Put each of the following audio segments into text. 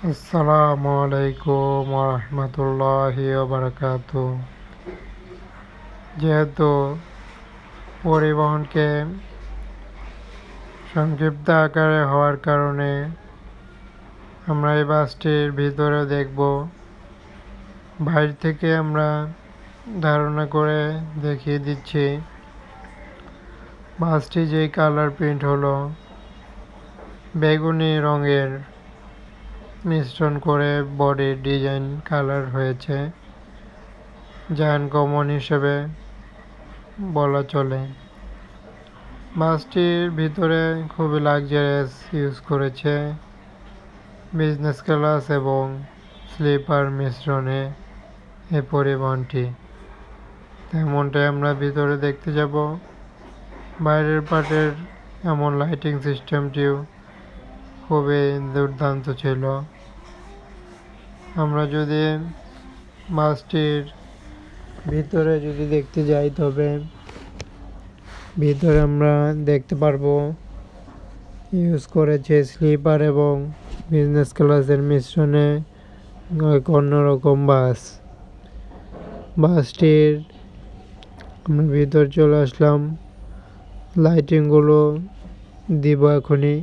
আসসালামু আলাইকুম রহমতুল্লাহি বারাকাতু। যেহেতু পরিবহনকে সংক্ষিপ্ত আকারে হওয়ার কারণে আমরা এই বাসটির ভিতরে দেখব। বাইরে থেকে আমরা ধারণা করে দেখিয়ে দিচ্ছি। বাসটি যেই কালার প্রিন্ট হলো বেগুনি রঙের মিশ্রণ করে বডির ডিজাইন কালার হয়েছে, যা আনকমন হিসেবে বলা চলে। বাসটির ভিতরে খুবই লাক্সারিয়াস ইউজ করেছে বিজনেস ক্লাস এবং স্লিপার মিশ্রণে এই পরিবহনটি। তেমনটাই আমরা ভিতরে দেখতে যাব। বাইরের পার্টের এমন লাইটিং সিস্টেমটিও খুবই দুর্দান্ত ছিল। আমরা যদি বাসটির ভিতরে দেখতে যাই, তবে ভিতরে আমরা দেখতে পারবো ইউজ করেছে স্লিপার এবং বিজনেস ক্লাসের মিশ্রণে এক অন্যরকম বাসটির আমরা ভিতর চলে আসলাম। লাইটিংগুলো দিব এখনই।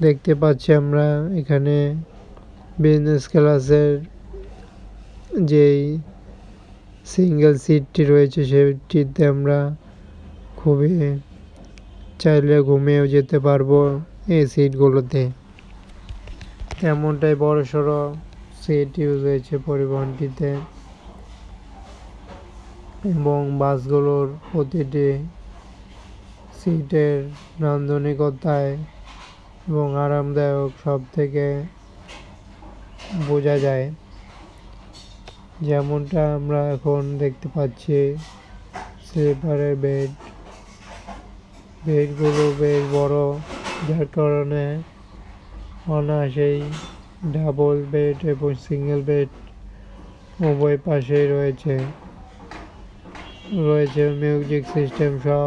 দেখতে পাচ্ছি আমরা এখানে বিজনেস ক্লাসের যেই সিঙ্গেল সিটটি রয়েছে সেটিতে আমরা খুবই চাইলে ঘুমিয়েও যেতে পারবো এই সিটগুলোতে। তেমনটাই বড় সড়ো সিট ইউজ হয়েছে পরিবহনটিতে এবং বাসগুলোর প্রতিটি সিটের নান্দনিকতায় এবং আরামদায়ক সব থেকে বোঝা যায়। যেমনটা আমরা এখন দেখতে পাচ্ছি স্লিপারের বেডগুলো বেশ বড়, যার কারণে অনায়াসেই ডাবল বেড এবং সিঙ্গেল বেড উভয় পাশেই রয়েছে মিউজিক সিস্টেম সহ,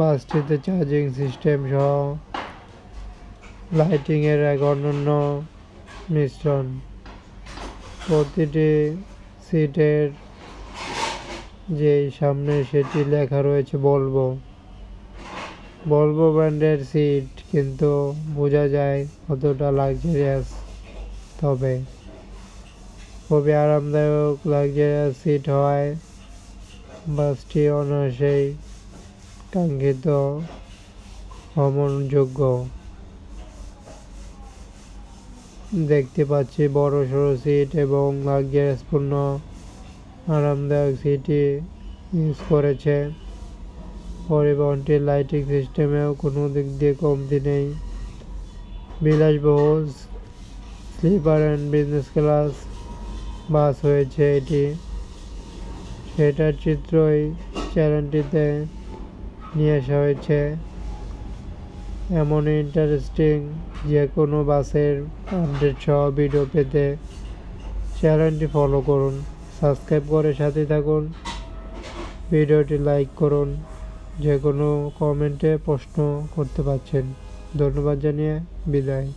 বাসটিতে চার্জিং সিস্টেম সহ লাইটিংয়ের এক অনন্য মিশ্রণ। প্রতিটি সিটের যেই সামনে সেটি লেখা রয়েছে ভলভো ব্র্যান্ডের সিট, কিন্তু বোঝা যায় কতটা লাক্সারিয়াস। তবে খুবই আরামদায়ক লাক্সারিয়াস সিট হওয়ায় বাসটি অনায়াসেই কাঙ্ক্ষিত ভ্রমণযোগ্য। দেখতে পাচ্ছি বড় সড়ো সিট এবং লাক্সারিয়াসপূর্ণ আরামদায়ক সিটই ইউজ করেছে। পরিবহনটির লাইটিং সিস্টেমেও কোনো দিক দিয়ে কমতি নেই। বিলাসবহুল স্লিপার অ্যান্ড বিজনেস ক্লাস বাস হয়েছে এটি। সেটার চিত্রই চ্যানেলটিতে নিয়ে আসা হয়েছে। এমনই ইন্টারেস্টিং যে কোনো বাসের আপডেট সহ ভিডিও পেতে চ্যানেলটি ফলো করুন, সাবস্ক্রাইব করে সাথে থাকুন, ভিডিওটি লাইক করুন। যে কোনো কমেন্টে প্রশ্ন করতে পারছেন। ধন্যবাদ জানিয়ে বিদায়।